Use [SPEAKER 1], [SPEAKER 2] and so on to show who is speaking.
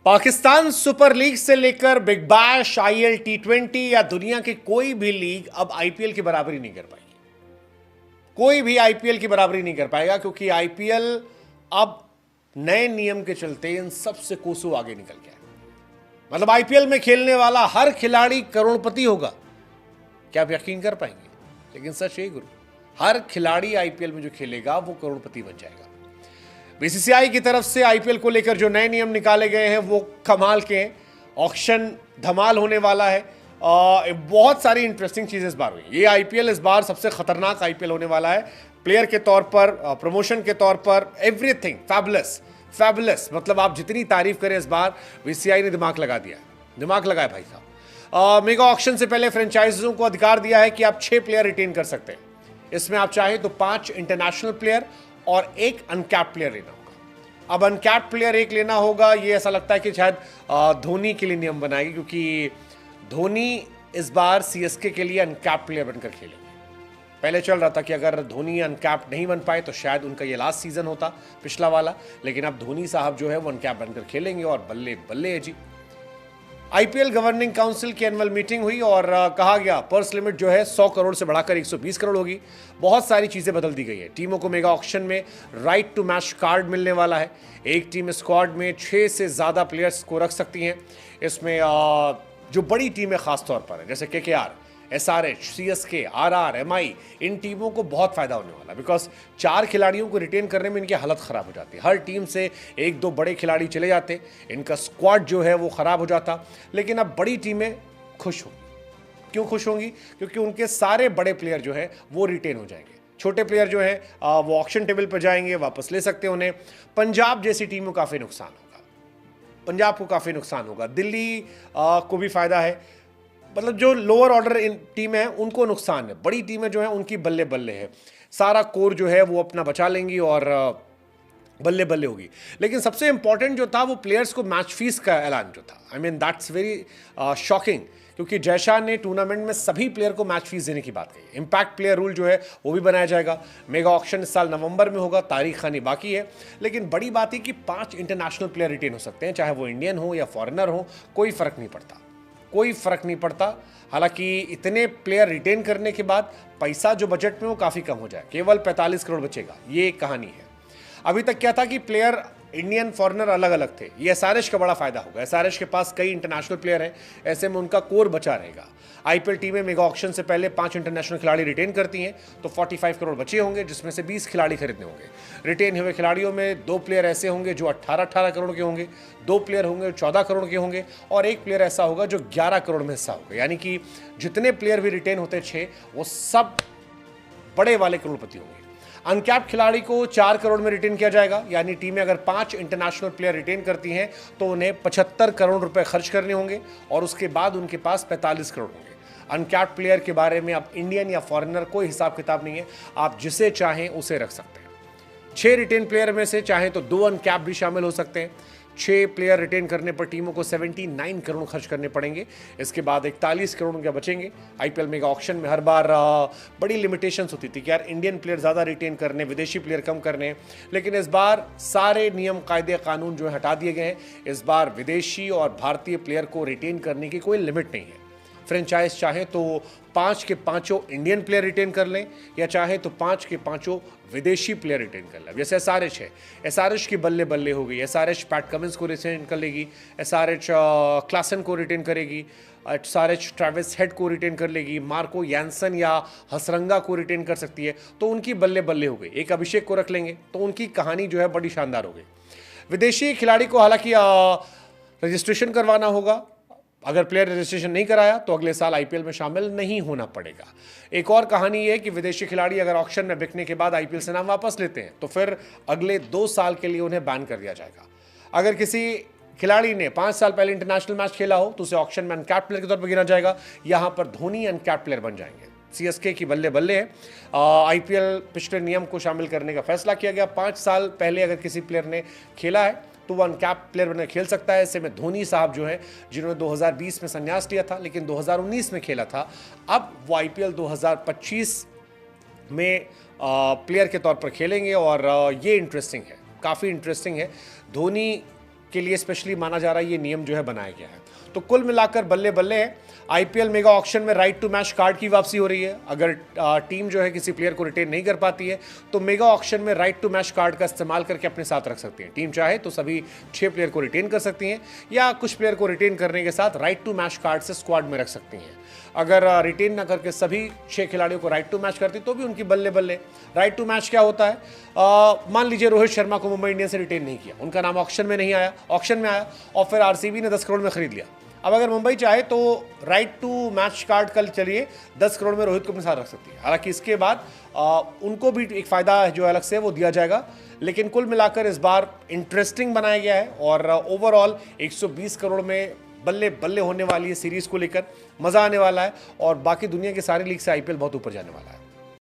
[SPEAKER 1] Pakistan super league से लेकर big bash, IL T20 या दुनिया की कोई भी लीग अब आईपीएल की बराबरी नहीं कर पाएगी। कोई भी आईपीएल की बराबरी नहीं कर पाएगा क्योंकि आईपीएल अब नए नियम के चलते इन सबसे कोसों आगे निकल गया है। मतलब आईपीएल में खेलने वाला हर खिलाड़ी करोड़पति होगा। क्या आप यकीन कर पाएंगे? लेकिन सच है गुरु, हर खिलाड़ी आईपीएल में जो खेलेगा वो करोड़पति बन जाएगा। बीसीसीआई की तरफ से आईपीएल को लेकर जो नए नियम निकाले गए हैं वो कमाल के हैं। ऑक्शन धमाल होने वाला है। बहुत सारी इंटरेस्टिंग चीजें इस बार हुई। ये आईपीएल इस बार सबसे खतरनाक आईपीएल होने वाला है। प्लेयर के तौर पर, प्रमोशन के तौर पर, एवरीथिंग फैबुलस फैबुलस। मतलब आप जितनी तारीफ करें, इस बार बीसीसीआई ने दिमाग लगा दिया, दिमाग लगाया भाई साहब। मेगा ऑक्शन से पहले फ्रेंचाइजों को अधिकार दिया है कि आप 6 प्लेयर रिटेन कर सकते हैं। इसमें आप चाहें तो 5 इंटरनेशनल प्लेयर और 1 अनकैप्ड प्लेयर लेना होगा। अब अनकैप्ड प्लेयर 1 लेना होगा, ये ऐसा लगता है कि शायद धोनी के लिए नियम बनाएगी, क्योंकि धोनी इस बार सीएसके के लिए अनकैप्ड प्लेयर बनकर खेलेंगे। पहले चल रहा था कि अगर धोनी अनकैप्ड नहीं बन पाए तो शायद उनका ये लास्ट सीजन होता, पिछला वाला। लेकिन अब धोनी साहब जो है वो अनकैप्ड बनकर खेलेंगे और बल्ले बल्ले है जी। आईपीएल गवर्निंग काउंसिल की एनुअल मीटिंग हुई और कहा गया पर्स लिमिट जो है 100 करोड़ से बढ़ाकर 120 करोड़ होगी। बहुत सारी चीजें बदल दी गई है। टीमों को मेगा ऑक्शन में राइट टू मैच कार्ड मिलने वाला है। एक टीम स्क्वाड में 6 से ज्यादा प्लेयर्स को रख सकती हैं। इसमें जो बड़ी टीमें खास तौर पर है, जैसे KKR, SRH, CSK, RR, MI, इन टीमों को बहुत फायदा होने वाला है। बिकॉज 4 खिलाड़ियों को रिटेन करने में इनकी हालत खराब हो जाती है। हर टीम से 1-2 बड़े खिलाड़ी चले जाते, इनका स्क्वाड जो है वो खराब हो जाता। लेकिन अब बड़ी टीमें खुश होंगी। क्यों खुश होंगी? क्योंकि उनके सारे बड़े प्लेयर जो है वो रिटेन हो जाएंगे। छोटे प्लेयर जो है वो ऑक्शन टेबल पर जाएंगे, वापस ले सकते हैं उन्हें। पंजाब जैसी टीम को काफी नुकसान होगा, पंजाब को काफी नुकसान होगा। दिल्ली को भी फायदा है। मतलब जो लोअर ऑर्डर टीम है उनको नुकसान है। बड़ी टीमें जो है उनकी बल्ले बल्ले है। सारा कोर जो है वो अपना बचा लेंगी और बल्ले बल्ले होगी। लेकिन सबसे इंपॉर्टेंट जो था वो प्लेयर्स को मैच फीस का ऐलान जो था। I mean that's very shocking, क्योंकि जयशाह ने टूर्नामेंट में सभी प्लेयर को मैच फीस देने की बात कही। इंपैक्ट प्लेयर रूल जो है वो भी बनाया जाएगा। मेगा ऑक्शन इस साल नवंबर में होगा, तारीख खानी बाकी है। लेकिन बड़ी बात है कि 5 इंटरनेशनल प्लेयर रिटेन हो सकते हैं, चाहे वो इंडियन हो या फॉरेनर हो, कोई फर्क नहीं पड़ता, कोई फर्क नहीं पड़ता। हालांकि इतने प्लेयर रिटेन करने के बाद पैसा जो बजट में वो काफी कम हो जाए, केवल 45 करोड़ बचेगा। ये एक कहानी है। अभी तक क्या था कि प्लेयर इंडियन फॉरेनर अलग अलग थे। ये एसआरएच का बड़ा फायदा होगा। एसआरएच के पास कई इंटरनेशनल प्लेयर हैं, ऐसे में उनका कोर बचा रहेगा। आईपीएल टीमें मेगा ऑक्शन से पहले 5 इंटरनेशनल खिलाड़ी रिटेन करती हैं तो 45 करोड़ बचे होंगे, जिसमें से 20 खिलाड़ी खरीदने होंगे। रिटेन हुए खिलाड़ियों में 2 प्लेयर ऐसे होंगे जो 18-18 करोड़ के होंगे, 2 प्लेयर होंगे 14 करोड़ के होंगे और 1 प्लेयर ऐसा होगा जो 11 करोड़ में हिस्सा होगा। यानी कि जितने प्लेयर भी रिटेन होते 6, वो सब बड़े वाले करोड़पति होंगे। अनकैप्ड खिलाड़ी को 4 करोड़ में रिटेन किया जाएगा। यानी टीमें अगर 5 इंटरनेशनल प्लेयर रिटेन करती हैं तो उन्हें 75 करोड़ रुपए खर्च करने होंगे और उसके बाद उनके पास 45 करोड़ होंगे। अनकैप्ड प्लेयर के बारे में अब इंडियन या फॉरेनर कोई हिसाब किताब नहीं है, आप जिसे चाहें उसे रख सकते हैं। 6 रिटेन प्लेयर में से चाहें तो 2 अनकैप्ड भी शामिल हो सकते हैं। 6 प्लेयर रिटेन करने पर टीमों को 79 करोड़ खर्च करने पड़ेंगे। इसके बाद 41 करोड़ उनके बचेंगे। आईपीएल मेगा ऑक्शन में हर बार बड़ी लिमिटेशंस होती थी कि यार इंडियन प्लेयर ज़्यादा रिटेन करने, विदेशी प्लेयर कम करने। लेकिन इस बार सारे नियम, कायदे, कानून जो है हटा दिए गए हैं। इस बार विदेशी और भारतीय प्लेयर को रिटेन करने की कोई लिमिट नहीं है। फ्रेंचाइज चाहे तो 5 के 5 इंडियन प्लेयर रिटेन कर लें या चाहे तो 5 के 5 विदेशी प्लेयर रिटेन कर लें। जैसे एसआरएच है, एसआरएच की बल्ले बल्ले हो गई। एसआरएच पैट कमिंस को रिटेन कर लेगी, एसआरएच क्लासन को रिटेन करेगी, एसआरएच ट्रेविस हेड को रिटेन कर लेगी, मार्को यानसन या हसरंगा को रिटेन कर सकती है। तो उनकी बल्ले बल्ले हो गई। एक अभिषेक को रख लेंगे तो उनकी कहानी जो है बड़ी शानदार हो गई। विदेशी खिलाड़ी को हालांकि रजिस्ट्रेशन करवाना होगा। अगर प्लेयर रजिस्ट्रेशन नहीं कराया तो अगले साल आईपीएल में शामिल नहीं होना पड़ेगा। एक और कहानी यह है कि विदेशी खिलाड़ी अगर ऑक्शन में बिकने के बाद आईपीएल से नाम वापस लेते हैं तो फिर अगले 2 साल के लिए उन्हें बैन कर दिया जाएगा। अगर किसी खिलाड़ी ने 5 साल पहले इंटरनेशनल मैच खेला हो तो उसे ऑक्शन में अनकैप्ड प्लेयर के तौर पर गिना जाएगा। यहां पर धोनी अनकैप्ड प्लेयर बन जाएंगे। सीएसके की बल्ले बल्ले है। आईपीएल पिछले नियम को शामिल करने का फैसला किया गया। 5 साल पहले अगर किसी प्लेयर ने खेला है तो वो अनकैप्ड प्लेयर बनकर खेल सकता है। ऐसे में धोनी साहब जो है, जिन्होंने 2020 में संन्यास लिया था लेकिन 2019 में खेला था, अब वो आईपीएल 2025 में प्लेयर के तौर पर खेलेंगे और ये इंटरेस्टिंग है, काफ़ी इंटरेस्टिंग है। धोनी के लिए स्पेशली माना जा रहा है ये नियम जो है बनाया गया है। तो कुल मिलाकर बल्ले बल्ले है, आईपीएल मेगा ऑक्शन में राइट टू मैच कार्ड की वापसी हो रही है। अगर टीम जो है किसी प्लेयर को रिटेन नहीं कर पाती है तो मेगा ऑक्शन में राइट टू मैच कार्ड का इस्तेमाल करके अपने साथ रख सकती है। टीम चाहे तो सभी 6 प्लेयर को रिटेन कर सकती हैं या कुछ प्लेयर को रिटेन करने के साथ राइट टू मैच कार्ड से स्क्वाड में रख सकती हैं। अगर रिटेन ना करके सभी 6 खिलाड़ियों को राइट टू मैच करती तो भी उनकी बल्ले बल्ले। राइट टू मैच क्या होता है? मान लीजिए रोहित शर्मा को मुंबई इंडियंस से रिटेन नहीं किया, उनका नाम ऑक्शन में नहीं आया, ऑक्शन में आया और फिर आरसीबी ने 10 करोड़ में खरीद लिया। अब अगर मुंबई चाहे तो राइट टू मैच कार्ड कल चलिए 10 करोड़ में रोहित को अपने साथ रख सकती है। हालांकि इसके बाद उनको भी एक फ़ायदा जो अलग से वो दिया जाएगा, लेकिन कुल मिलाकर इस बार इंटरेस्टिंग बनाया गया है और ओवरऑल 120 करोड़ में बल्ले बल्ले होने वाली है सीरीज़ को लेकर। मज़ा आने वाला है और बाकी दुनिया की सारी लीग से आईपीएल बहुत ऊपर जाने वाला है।